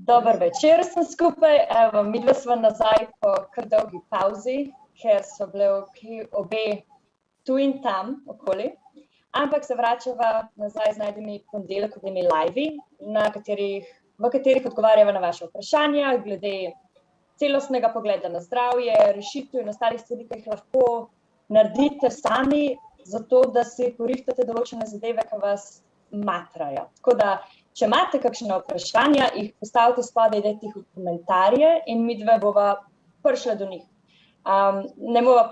Dober večer sem skupaj, evo, midva sva nazaj po kar dolgi pauzi, ker so bile obe tu in tam okoli, ampak se vračava nazaj z najdimi ponedeljkovimi live, v katerih odgovarjava na vaše vprašanja glede celostnega pogleda na zdravje, rešitev in ostalih stvari, ki jih lahko naredite sami, zato da si porihtate določene zadeve, ki vas matrajo. Tako da, če imate kakšne vprašanja, jih postavite spodaj, dajte jih v komentarje in midve bova prišla do njih. Ne bova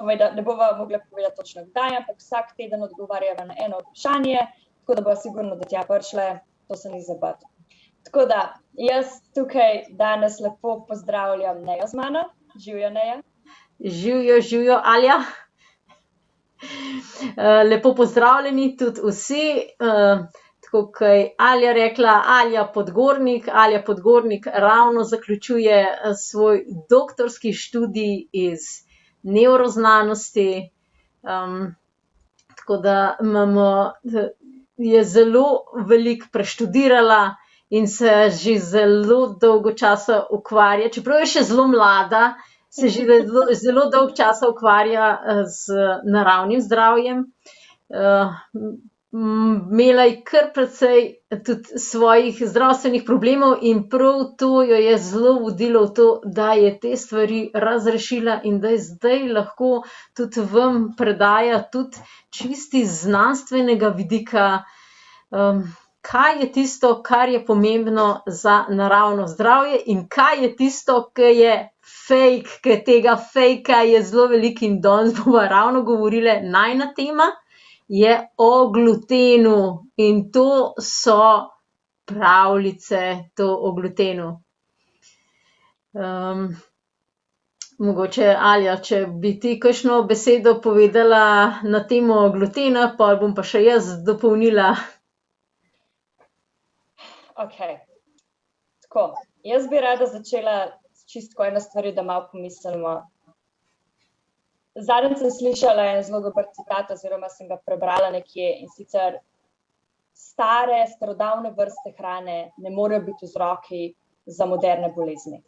mogla povedati točno kdaj, ampak vsak teden odgovarjava na eno vprašanje, tako da bova sigurno do tja prišle, to se ni zabati. Tako da, jaz tukaj danes lepo pozdravljam Nejo z mano. Živjo, Neja. Živjo, Alja. Lepo pozdravljeni tudi vsi. Tako kot je Alja rekla, Alja Podgornik ravno zaključuje svoj doktorski študij iz nevroznanosti. Tako da je zelo veliko preštudirala in se že zelo dolgo časa ukvarja, čeprav je še zelo mlada, se že zelo dolgo časa ukvarja z naravnim zdravjem. Imela je kar precej tudi svojih zdravstvenih problemov in prav to jo je zelo vodilo v to, da je te stvari razrešila in da je zdaj lahko tudi vam predaja tudi čisti znanstvenega vidika, kaj je tisto, kar je pomembno za naravno zdravje in kaj je tisto, ki je fake, ker tega fejka je zelo veliko in danes bova ravno govorile, najina tema je o glutenu in to so pravljice, to o glutenu. Mogoče, Alja, če bi ti kakšno besedo povedala na temo glutena, pol bom pa še jaz dopolnila. Okej. Tako, jaz bi rada začela s čisto eno stvari, da malo pomislimo. Zadnjič sem slišala en zelo dober citat oziroma sem ga prebrala nekje, in sicer stare, starodavne vrste hrane ne morejo biti vzroki za moderne bolezni.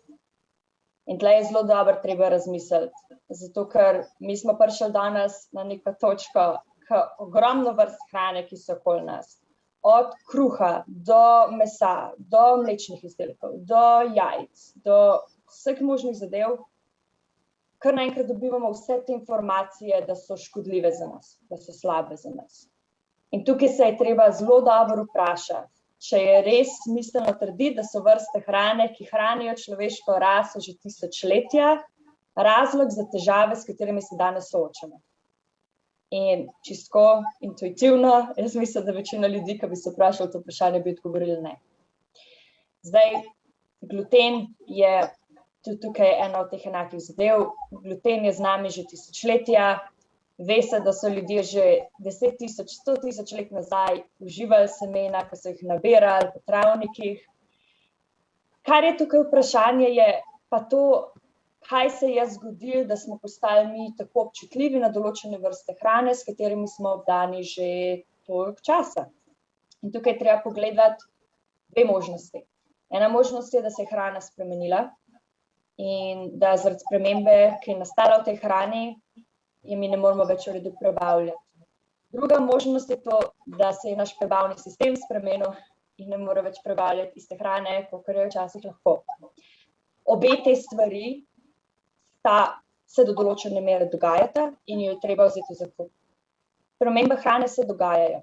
In tule je zelo dobro treba razmisliti, zato ker mi smo prišli danes na neko točko, ko ogromno vrst hrane, ki so okoli nas, od kruha do mesa, do mlečnih izdelkov, do jajc, do vseh možnih zadev, kar naenkrat dobivamo vse te informacije, da so škodljive za nas, da so slabe za nas. In tukaj se je treba zelo dobro vprašati, če je res smiselno trditi, da so vrste hrane, ki hranijo človeško raso že tisočletja, razlog za težave, s katerimi se danes soočamo. In čisto intuitivno, jaz mislim, da večina ljudi, ki bi se vprašali to vprašanje, bi odgovorili ne. Zdaj, gluten je tudi tukaj ena od teh enakih zadev. Gluten je z nami že tisočletja. Ve se, da so ljudje že 10.000, 100.000 let nazaj uživali semena, ko so jih nabirali po travnikih. Kar je tukaj vprašanje, je pa to, kaj se je zgodilo, da smo postali mi tako občutljivi na določene vrste hrane, s katerimi smo obdani že toliko časa. In tukaj je treba pogledati dve možnosti. Ena možnost je, da se je hrana spremenila, in da zaradi spremembe, ki je nastala v tej hrani, je mi ne moremo več v redu prebavljati. Druga možnost je to, da se je naš prebavni sistem spremenil in ne more več prebavljati iste hrane, kakor je včasih lahko. Obe te stvari se do določene mere dogajata in jo je treba vzeti v zakup. Spremembe hrane se dogajajo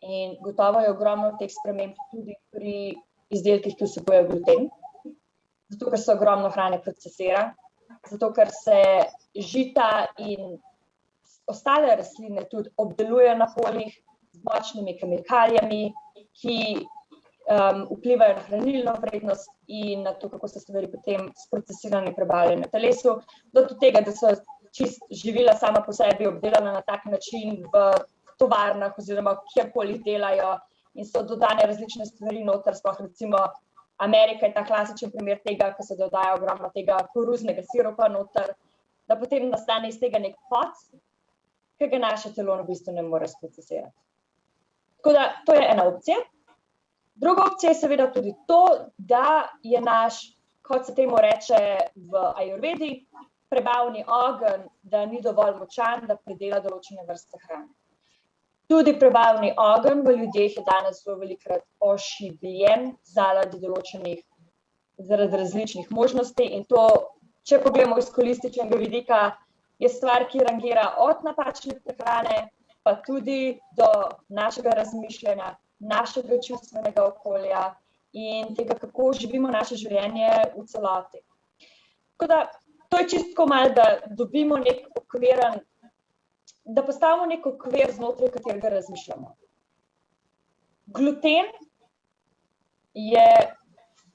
in gotovo je ogromno teh sprememb tudi pri izdelkih, ki vsebujejo gluten. Zato, ker se ogromno hrane procesira, zato, ker se žita in ostale rastline tudi obdelujejo na poljih z močnimi kemikalijami, ki vplivajo na hranilno vrednost in na to, kako so stvari potem sprocesirane in prebavljene v telesu, do tega, da so čisto živila sama po sebi obdelana na tak način v tovarnah oziroma kjerkoli delajo in so dodane različne stvari noter, sploh recimo Amerika je ta klasičen primer tega, ko se dodaja ogromno tega koruznega sirupa noter, da potem nastane iz tega nek poc, ki ga naše telo v bistvu ne more sprocesirati. Tako da, to je ena opcija. Druga opcija je seveda tudi to, da je naš, kot se temu reče v ajurvedi, prebavni ogenj, da ni dovolj močan, da predela določene vrste hrane. Tudi prebavni ogenj v ljudeh je danes zelo velikokrat ošibljen zaradi različnih možnosti in to, če pogledamo iz holističnega vidika, je stvar, ki rangira od napačne prehrane, pa tudi do našega razmišljanja, našega čustvenega okolja in tega, kako živimo naše življenje v celoti. Tako da, to je čisto malo, da dobimo nek okviren, da postavimo nek okvir, znotraj katerega razmišljamo. Gluten je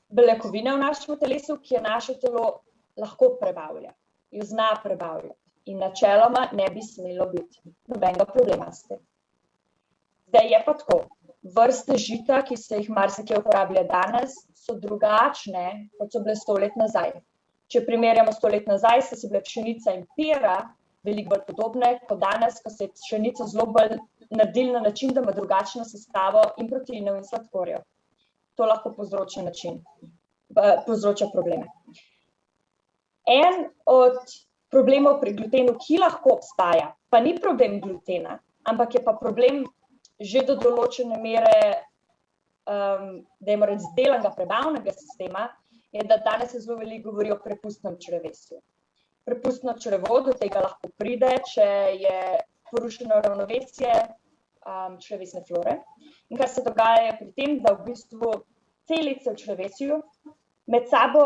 beljakovina v našem telesu, ki je naše telo lahko prebavlja, jo zna prebavljati in načeloma ne bi smelo biti nobenega problema s tem. Zdaj je pa tako, vrste žita, ki se jih marsikje uporablja danes, so drugačne, kot so bile 100 let nazaj. Če primerjamo 100 let nazaj, so bile pšenica in pira veliko bolj podobne, kot danes, ko se je pšenica zelo bolj naredila na način, da ima drugačno sestavo in proteinov in sladkorjev. To lahko povzroča probleme. En od problemov pri glutenu, ki lahko obstaja, pa ni problem glutena, ampak je pa problem že do določene mere, dajmo reči, zdelanega prebavnega sistema, je, da danes se zelo veliko govori o prepustnem črevesju. Prepustno črevo do tega lahko pride, če je porušeno ravnovesje črevesne flore. In kar se dogaja je pri tem, da v bistvu celice v črevesju med sabo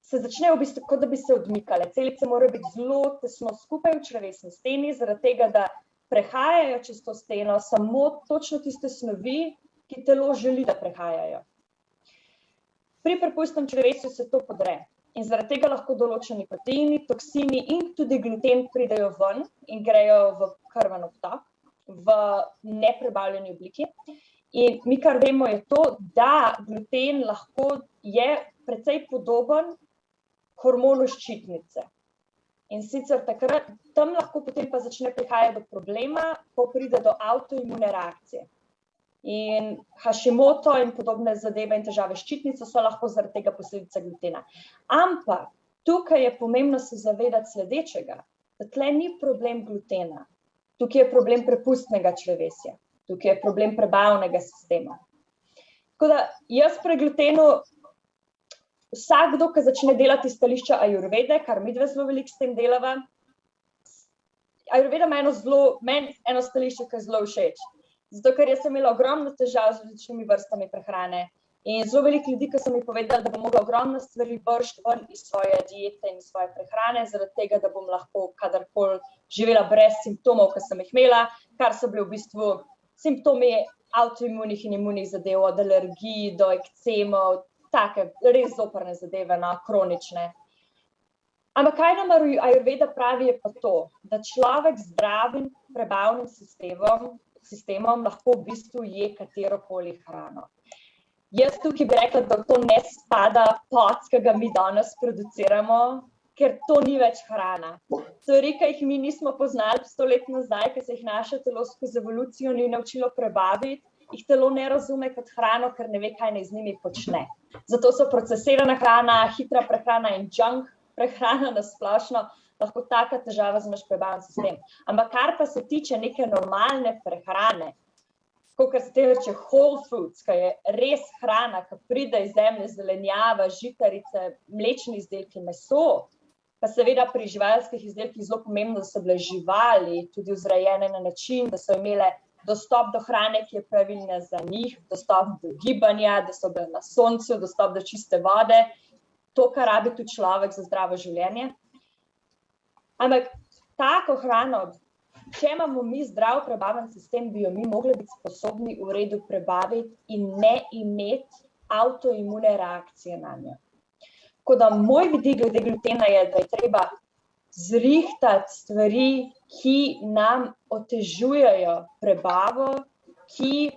se začnejo v bistvu, kot da bi se odmikale. Celice morajo biti zelo tesno skupaj v črevesni steni, zaradi tega, da prehajajo čez to steno samo točno tiste snovi, ki telo želi, da prehajajo. Pri prepustnem črevesju se to podre. In zaradi tega lahko določeni proteini, toksini in tudi gluten pridejo ven in grejo v krvni obtok v neprebavljeni obliki. In mi kar vemo je to, da gluten lahko je precej podoben hormonu ščitnice. In sicer takrat, tam lahko potem pa začne prihajati do problema, ko pride do avtoimune reakcije. In Hashimoto in podobne zadeve in težave ščitnice so lahko zaradi tega posledica glutena. Ampak tukaj je pomembno se zavedati sledečega, da tle ni problem glutena, tukaj je problem prepustnega črevesja, tukaj je problem prebavnega sistema. Tako da jaz pri glutenu, vsakdo, ki začne delati stališča ajurvede, kar midve zelo veliko s tem delava, ajurveda ima eno stališče, ki je zelo všeč. Zato, ker jaz sem imela ogromno težav z različnimi vrstami prehrane in zelo veliko ljudi, ki so mi povedali, da bom mogla ogromno stvari vršiti ven iz svoje diete in svoje prehrane, zaradi tega, da bom lahko kadarkoli živela brez simptomov, ki sem jih imela, kar so bili v bistvu simptomi avtoimunih in imunih zadev, od alergij do ekcemov, take res zoprne zadeve, kronične. Ampak kaj nam ajurveda pravi je pa to, da človek z zdravim prebavnim sistemom lahko v bistvu je katerokoli hrano. Jaz tukaj bi rekla, da to ne spada pot, ki ga mi danes produciramo, ker to ni več hrana. Stvari, ki jih mi nismo poznali 100 let nazaj, ki se jih naše telo skozi evolucijo ni naučilo prebaviti, jih telo ne razume kot hrano, ker ne ve, kaj naj z njimi počne. Zato so procesirana hrana, hitra prehrana in junk prehrana na splošno lahko taka težava za naš prebavni sistem. Ampak kar pa se tiče neke normalne prehrane, kakor se temu reče whole foods, ki je res hrana, ki pride iz zemlje, zelenjava, žitarice, mlečni izdelki, meso, pa seveda pri živalskih izdelkih zelo pomembno, da so bile živali tudi vzrejene na način, da so imele dostop do hrane, ki je pravilna za njih, dostop do gibanja, da so bile na soncu, dostop do čiste vode, to, kar rabi tudi človek za zdravo življenje. Ampak tako hrano, če imamo mi zdrav prebavni sistem, bi jo mi mogli biti sposobni v redu prebaviti in ne imeti avtoimune reakcije na njo. Tako da moj vidik glede glutena je, da je treba zrihtati stvari, ki nam otežujejo prebavo, ki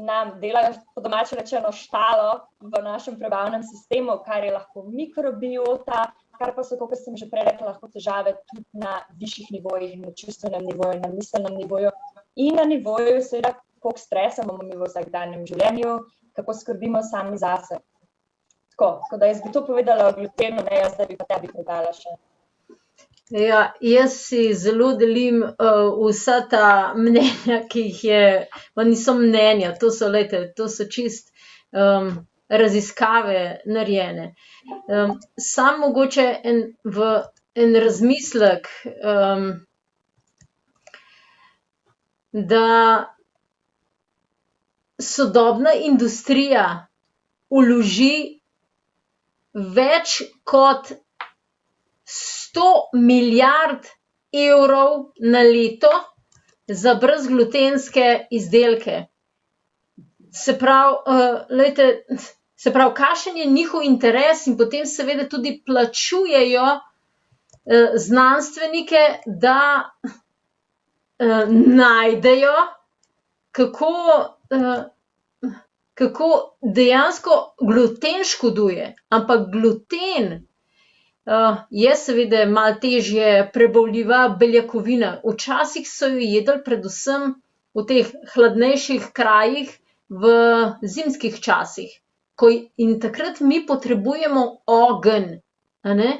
nam delajo po domače rečeno štalo v našem prebavnem sistemu, kar je lahko mikrobiota, kar pa so, kot sem že prej rekla, lahko težave tudi na višjih nivojih, na čustvenem nivoju, na miselnem nivoju in na nivoju seveda koliko stresa imamo mi v vsakdanjem življenju, kako skrbimo sami zase. Tako da jaz bi to povedala o glutenu, ne jaz, da bi pa tebi predala še. Ja, jaz si zelo delim vsa ta mnenja, ki jih je, pa niso mnenja, to so čist raziskave narejene. Sam mogoče en razmislek, da sodobna industrija vloži več kot 100 milijard evrov na leto za brezglutenske izdelke. Se pravi, kakšen je njihov interes in potem seveda tudi plačujejo znanstvenike, da najdejo, kako dejansko gluten škoduje. Ampak gluten je seveda malo težje prebavljiva beljakovina. Včasih so jo jedli predvsem v teh hladnejših krajih v zimskih časih. In takrat mi potrebujemo ogenj, a ne?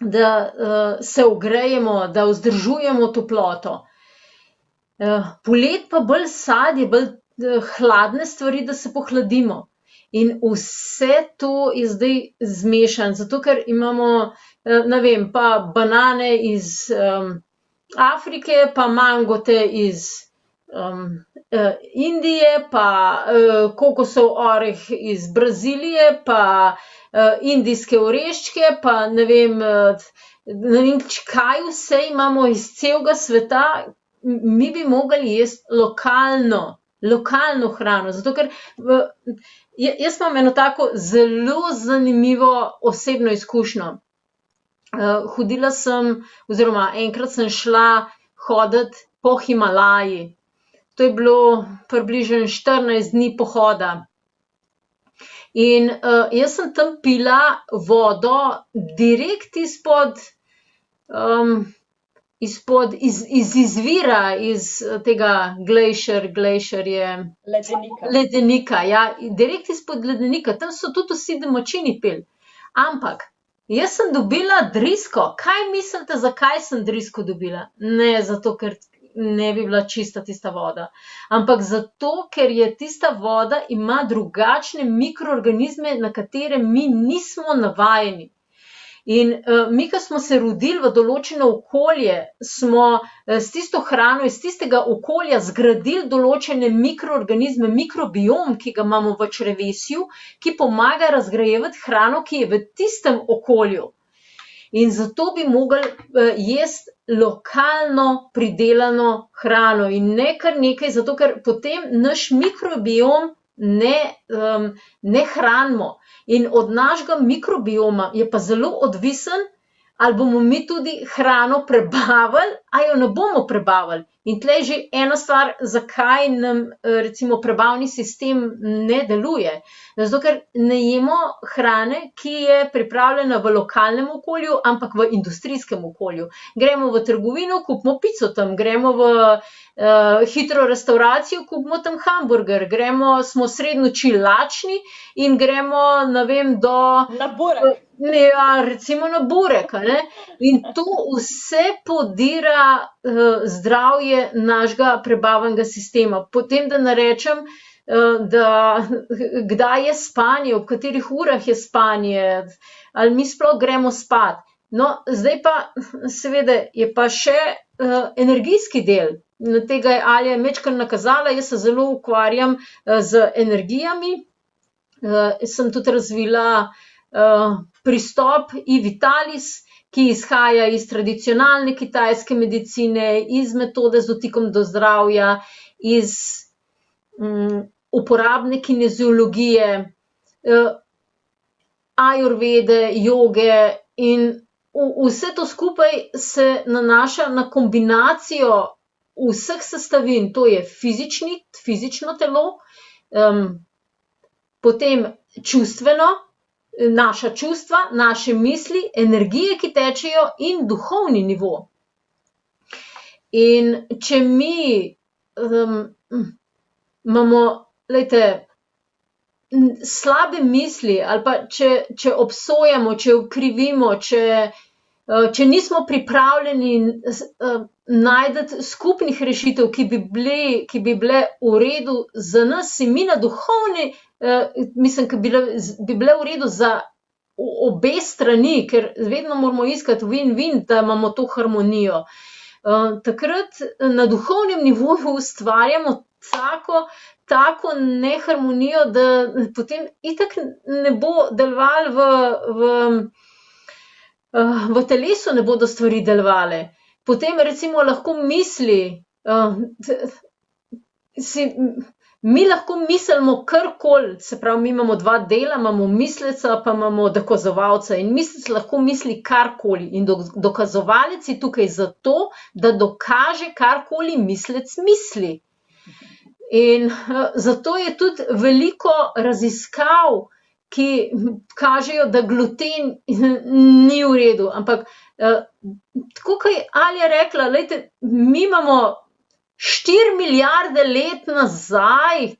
Da se ogrejemo, da vzdržujemo toploto. Poleti pa bolj sadje, bolj hladne stvari, da se pohladimo. In vse to je zdaj zmešano, zato ker imamo, ne vem, pa banane iz Afrike, pa mangote iz Indije, pa kokosov oreh iz Brazilije, pa indijske oreščke, pa ne vem, kaj vse imamo iz celega sveta. Mi bi mogli jesti lokalno hrano, zato ker jaz imam eno tako zelo zanimivo osebno izkušnjo. Hodila sem, oziroma enkrat sem šla hoditi po Himalaji. To je bilo približno 14 dni pohoda. In jaz sem tam pila vodo direkt iz izvira, iz tega glacier je ledenika, ja, direkt izpod ledenika. Tam so tudi vsi domačini pili. Ampak jaz sem dobila drisko. Kaj mislite, zakaj sem drisko dobila? Ne zato, ker ne bi bila čista tista voda, ampak zato, ker je tista voda ima drugačne mikroorganizme, na katere mi nismo navajeni. In mi, ko smo se rodili v določeno okolje, smo s tisto hrano iz tistega okolja zgradili določene mikroorganizme, mikrobiom, ki ga imamo v črevesju, ki pomaga razgrajevati hrano, ki je v tistem okolju. In zato bi mogli jesti lokalno pridelano hrano in ne kar nekaj, zato ker potem naš mikrobiom ne hranimo. In od našega mikrobioma je pa zelo odvisen, ali bomo mi tudi hrano prebavili, ali jo ne bomo prebavili. In tle je že ena stvar, zakaj nam recimo prebavni sistem ne deluje. Zato, ker ne jemo hrane, ki je pripravljena v lokalnem okolju, ampak v industrijskem okolju. Gremo v trgovino, kupimo pico tam, gremo v hitro restauracijo, kupimo tam hamburger, smo sredi noči lačni in gremo, ne vem, na burek. Ja, recimo na burek, ne? In to vse podira zdravje našega prebavnega sistema. Potem, da narečem, kdaj je spanje, ob katerih urah je spanje, ali mi sploh gremo spat. No, zdaj pa seveda je pa še energijski del. Na tega je Alja majčkeno nakazala, jaz se zelo ukvarjam z energijami. Sem tudi razvila pristop e-Vitalis, ki izhaja iz tradicionalne kitajske medicine, iz metode z dotikom do zdravja, iz uporabne kineziologije, ajurvede, joge in vse to skupaj se nanaša na kombinacijo vseh sestavin. To je fizično telo, potem čustveno, naša čustva, naše misli, energije, ki tečejo in duhovni nivo. In če mi imamo, lejte, slabe misli ali pa če obsojamo, če okrivimo, če nismo pripravljeni najti skupnih rešitev, ki bi bile v redu za nas, in mi na duhovni, mislim, ki bi bile v redu za obe strani, ker vedno moramo iskati win-win, da imamo to harmonijo. Takrat na duhovnem nivoju ustvarjamo tako neharmonijo, da potem itak ne bo delovalo v telesu, ne bodo stvari delovale. Potem recimo lahko mi lahko mislimo karkoli, se pravi, mi imamo dva dela, imamo misleca, pa imamo dokazovalca, in mislec lahko misli karkoli, in dokazovalec je tukaj zato, da dokaže karkoli mislec misli. In zato je tudi veliko raziskav, ki kažejo, da gluten ni v redu, ampak tako kot je Alja rekla, lejte, mi imamo 4 milijarde let nazaj,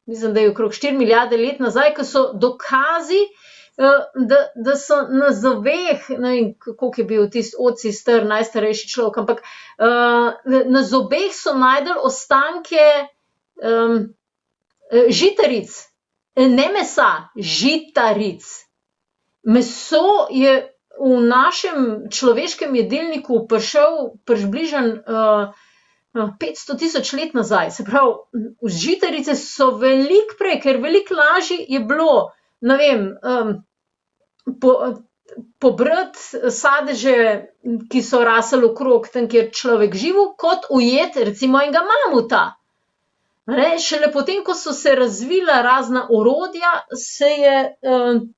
mislim, da je okrog 4 milijarde let nazaj, ko so dokazi, da so na zobeh, ne vem, koliko je bil tisti oci star, najstarejši človek, ampak na zobeh so našli ostanke žitaric, ne mesa, žitaric. Meso je v našem človeškem jedilniku prišel približno 500.000 let nazaj. Se pravi, žitarice so veliko prej, ker veliko lažje je bilo, ne vem, pobrati sadeže, ki so rasli okrog tam, kjer človek živel, kot ujeti recimo enega mamuta. Šele potem, ko so se razvila razna orodja, se je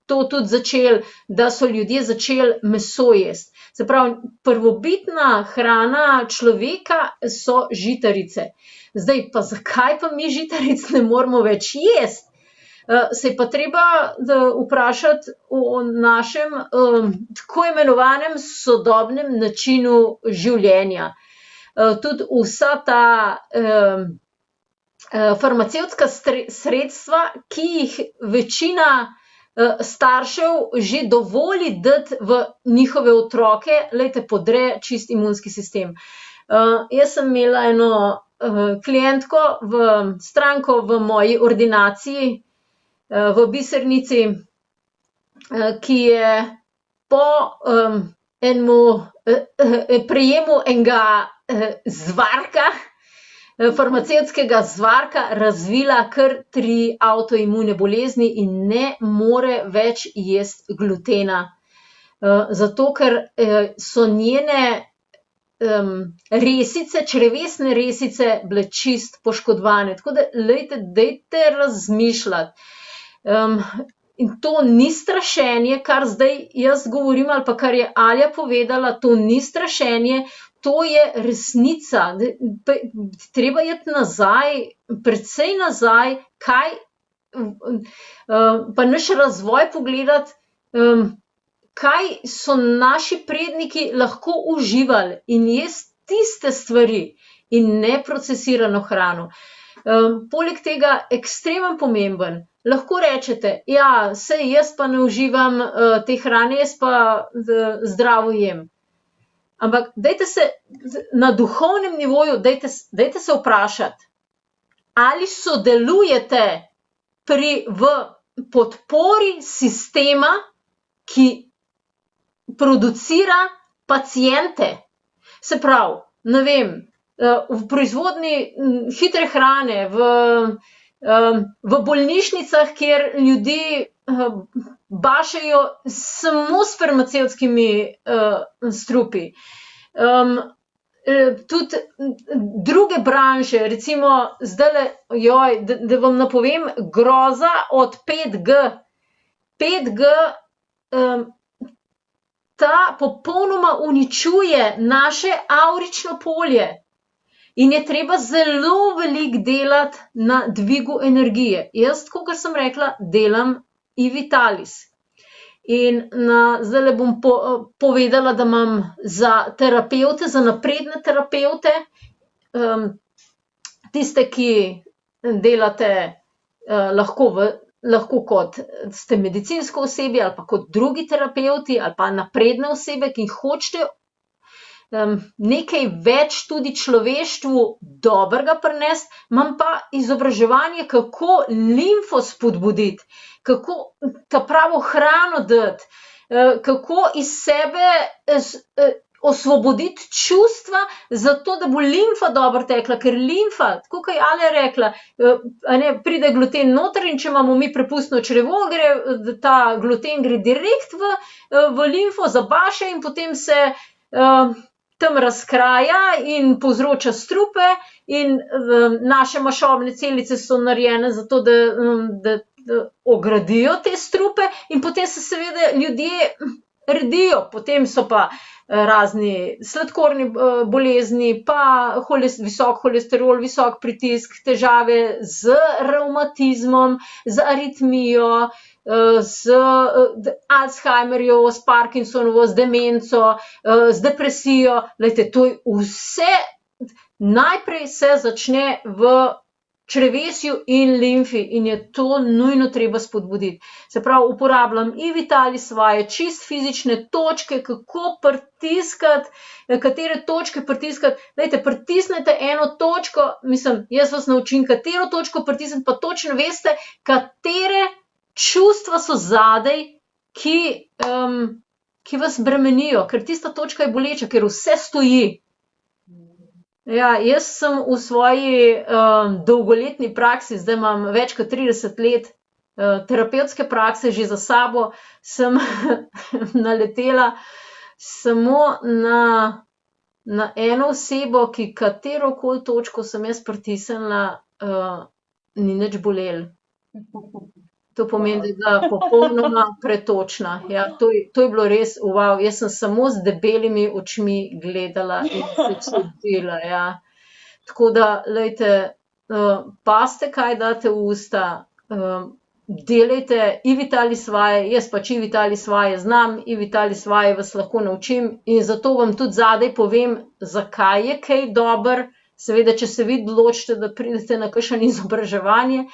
to tudi začelo, da so ljudje začeli meso jesti. Se pravi, prvobitna hrana človeka so žitarice. Zdaj pa zakaj pa mi žitaric ne moremo več jesti? Se je pa treba vprašati o našem tako imenovanem sodobnem načinu življenja. Tudi vsa ta farmacevtska sredstva, ki jih večina staršev že dovoli dati v njihove otroke, lejte, podre čist imunski sistem. Jaz sem imela eno klientko, stranko v moji ordinaciji v Bisernici, ki je po prejemu enega zvarka, farmacevtskega zvarka, razvila kar 3 avtoimune bolezni in ne more več jesti glutena. Zato, ker so njene resice, črevesne resice bile čist poškodovane. Tako da, lejte, dajte razmišljati. In to ni strašenje, kar zdaj jaz govorim, ali pa kar je Alja povedala, to ni strašenje, to je resnica. Treba iti nazaj, precej nazaj, pa naš razvoj pogledati, kaj so naši predniki lahko uživali in jesti tiste stvari in neprocesirano hrano. Poleg tega ekstremen pomemben. Lahko rečete, ja, saj jaz pa ne uživam te hrane, jaz pa zdravo jem. Ampak dajte se na duhovnem nivoju, dajte se vprašati, ali sodelujete v podpori sistema, ki producira paciente. Se pravi, ne vem, v proizvodnji hitre hrane, v bolnišnicah, kjer ljudi bašejo samo s farmacevtskimi strupi. Tudi druge branže, recimo zdajle, da vam napovem, groza od 5G. 5G ta popolnoma uničuje naše avrično polje. In je treba zelo veliko delati na dvigu energije. Jaz, kot sem rekla, delam Ivitalis. In zdajle bom povedala, da imam za terapevte, za napredne terapevte, tiste, ki delate lahko kot ste medicinsko osebje ali pa kot drugi terapeuti ali pa napredne osebe, ki hočete nekaj več tudi človeštvu dobrega prinesti, imam pa izobraževanje, kako limfo spodbuditi, kako ta pravo hrano dati, kako iz sebe osvoboditi čustva, zato da bo limfa dobro tekla, ker limfa, tako kot je Alja rekla, pride gluten noter in če imamo mi prepustno črevo, ta gluten gre direkt v limfo, zabaše in potem se tam razkraja in povzroča strupe in naše maščobne celice so narejene zato, da ogradijo te strupe in potem se seveda ljudje redijo, potem so pa razni sladkorni bolezni, pa visok holesterol, visok pritisk, težave z revmatizmom, z aritmijo, z Alzheimerjevo, s Parkinsonovo, z demenco, z depresijo. Glejte, to je vse, najprej se začne v črevesju in limfi in je to nujno treba spodbuditi. Se pravi, uporabljam Vitalis vaje, čist fizične točke, kako pritiskati, katere točke pritiskati. Glejte, pritisnete eno točko, jaz vas naučim, katero točko pritisniti, pa točno veste, katere čustva so zadaj, ki vas bremenijo, ker tista točka je boleča, ker vse stoji. Ja, jaz sem v svoji dolgoletni praksi, zdaj imam več kot 30 let terapevtske prakse že za sabo, sem naletela samo na eno osebo, ki katerokoli točko sem jaz pritisnila, ni nič bolelo. To pomeni, da je bila popolnoma pretočna. Ja, to je bilo res, wow, jaz sem samo z debelimi očmi gledala in se čudila, ja. Tako da, glejte, pazite, kaj date v usta, delajte Vitalis vaje, jaz pač Vitalis vaje znam, Vitalis vaje vas lahko naučim in zato vam tudi zadaj povem, zakaj je kaj dober, seveda, če se vi odločite, da pridete na kakšno izobraževanje.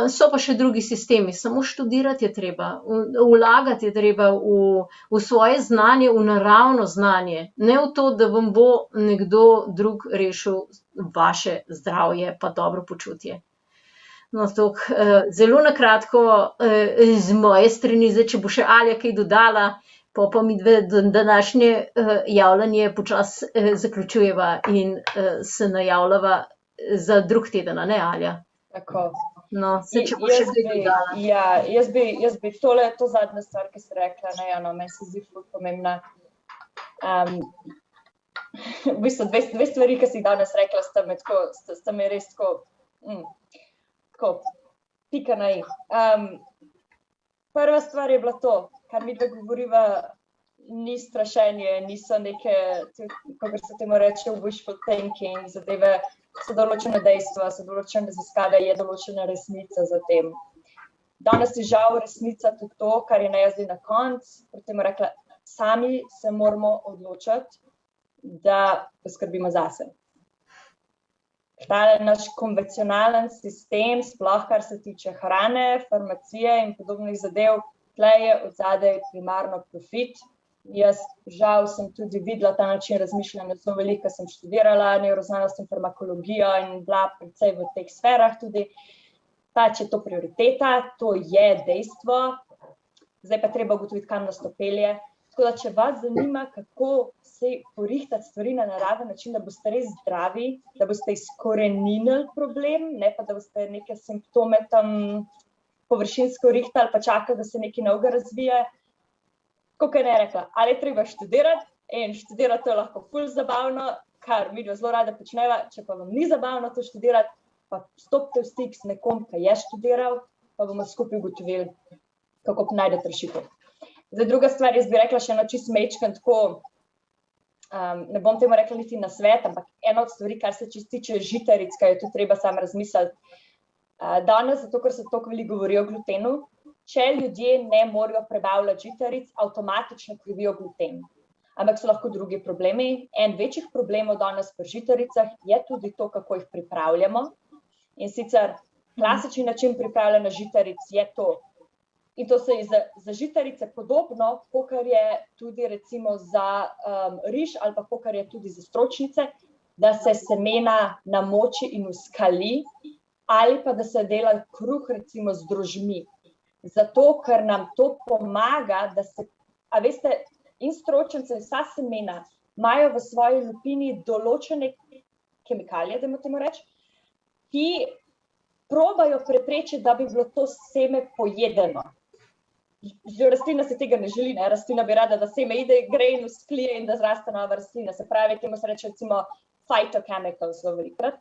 So pa še drugi sistemi, samo študirati je treba, vlagati je treba v svoje znanje, v naravno znanje, ne v to, da vam bo nekdo drug rešil vaše zdravje pa dobro počutje. No, zelo na kratko z moje strani, zdaj, če bo še Alja kaj dodala, pa midve današnje javljanje počasi zaključujeva in se najavljava za drug teden, ne Alja? Tako. No, če bo še kaj dodala. Ja, jaz bi to zadnja stvar, ki si rekla, meni se zdi ful pomembna. V bistvu dve stvari, ki si jih danes rekla, sta me res tako pika na i. Prva stvar je bila to, kar midve govoriva, ni strašenje, niso neke, kakor se temu reče, wishful thinking, zadeve, so določene dejstva, so določene raziskave, je določena resnica za tem. Danes je žal resnica tudi to, kar je Neja zdaj na koncu, pri tem rekla, sami se moramo odločiti, da poskrbimo zase. Ta naš konvencionalen sistem, sploh kar se tiče hrane, farmacije in podobnih zadev, tle je od zadaj primarno profit. Jaz žal sem tudi videla ta način razmišljanja zelo veliko, sem študirala nevroznanost in farmakologijo in bila precej v teh sferah tudi. Pač je to prioriteta, to je dejstvo, zdaj pa treba ugotoviti, kam nas to pelje. Tako da, če vas zanima, kako se porihtati stvari na naraven način, da boste res zdravi, da boste izkoreninili problem, ne pa da boste neke simptome tam površinsko rihtali, pa čakali, da se nekaj novega razvije. Kot je ne rekla, ali je treba študirati in študirati to je lahko ful zabavno, kar midva zelo rada počneva, če pa vam ni zabavno to študirati, pa stopite v stik s nekom, ki je študiral, pa bomo skupaj ugotovili, kako najdete rešitev. Zdaj, druga stvar, jaz bi rekla še eno čisto mečken tako, ne bom temu rekla niti na svet, ampak ena od stvari, kar se čisto tiče žitaric, kaj je tu treba sam razmisliti. Danes, zato ker se toliko veliko govori o glutenu, če ljudje ne morejo prebavljati žitaric, avtomatično krivijo gluten. Ampak so lahko drugi problemi. En večjih problemov danes pri žitaricah je tudi to, kako jih pripravljamo. In sicer klasični način pripravljanja žitaric je to. In to se je za žitarice podobno, kot je tudi recimo za riž ali pa kot je tudi za stročnice, da se semena namoči in uskali, ali pa da se dela kruh recimo z drožmi. Zato, ker nam to pomaga, da se, a veste, in stročnice in vsa semena imajo v svoji lupini določene kemikalije, da temu reči, ki probajo preprečiti, da bi bilo to seme pojedeno. Že rastlina se tega ne želi, ne? Rastlina bi rada, da seme gre in usklije in da zraste nova rastlina. Se pravi, temu se reče recimo phytochemicals velikrat.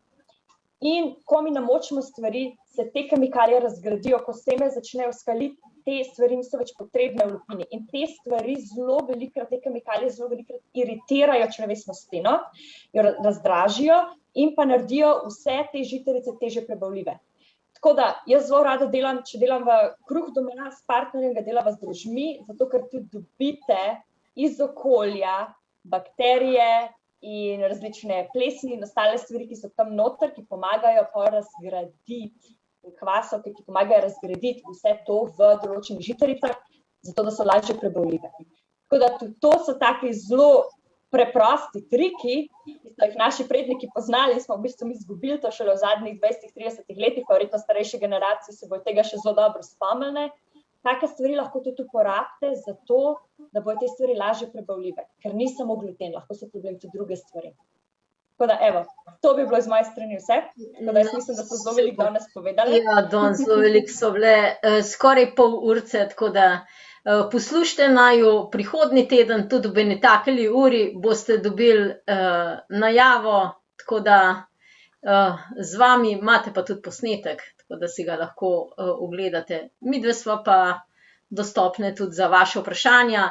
In ko mi namočimo stvari, se te kemikalije razgradijo, ko seme začnejo skaliti, te stvari niso več potrebne v lupini. In te stvari zelo velikrat, te kemikalije zelo velikrat iritirajo črevesno steno, jo razdražijo in pa naredijo vse te žitarice težje prebavljive. Tako da jaz zelo rada delam, če delam v kruh doma s partnerjem, ga delava z drožmi, zato ker tudi dobite iz okolja bakterije in različne plesni in ostale stvari, ki so tam noter, ki pomagajo pa razgraditi kvasovke, ki pomagajo razgraditi vse to v določenih žitaricah, zato da so lažje prebavljive. Tako da tudi to so taki zelo preprosti triki, ki so jih naši predniki poznali in smo v bistvu mi izgubili to šele v zadnjih 20-30 letih, pa verjetno starejše generacije se bodo tega še zelo dobro spomnile. Take stvari lahko tudi uporabite zato, da bodo te stvari lažje prebavljive, ker ni samo gluten, lahko so problem tudi druge stvari. Tako da, evo, to bi bilo iz moje strani vse, tako da jaz mislim, da so zelo veliko danes povedali. Ja, danes zelo veliko so bile, skoraj pol urce, tako da poslušajte naju prihodnji teden, tudi ob eni takeli uri boste dobili najavo, tako da z vami imate pa tudi posnetek, tako da si ga lahko ogledate. Midve sva pa dostopne tudi za vaše vprašanja.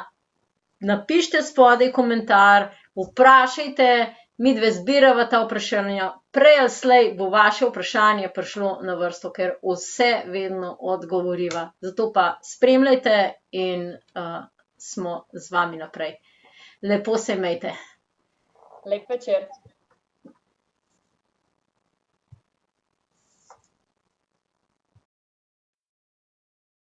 Napišite spodaj komentar, vprašajte, midve zbirava ta vprašanja, prej ali slej bo vaše vprašanje prišlo na vrsto, ker vse vedno odgovoriva. Zato pa spremljajte in smo z vami naprej. Lepo se imejte. Lep večer.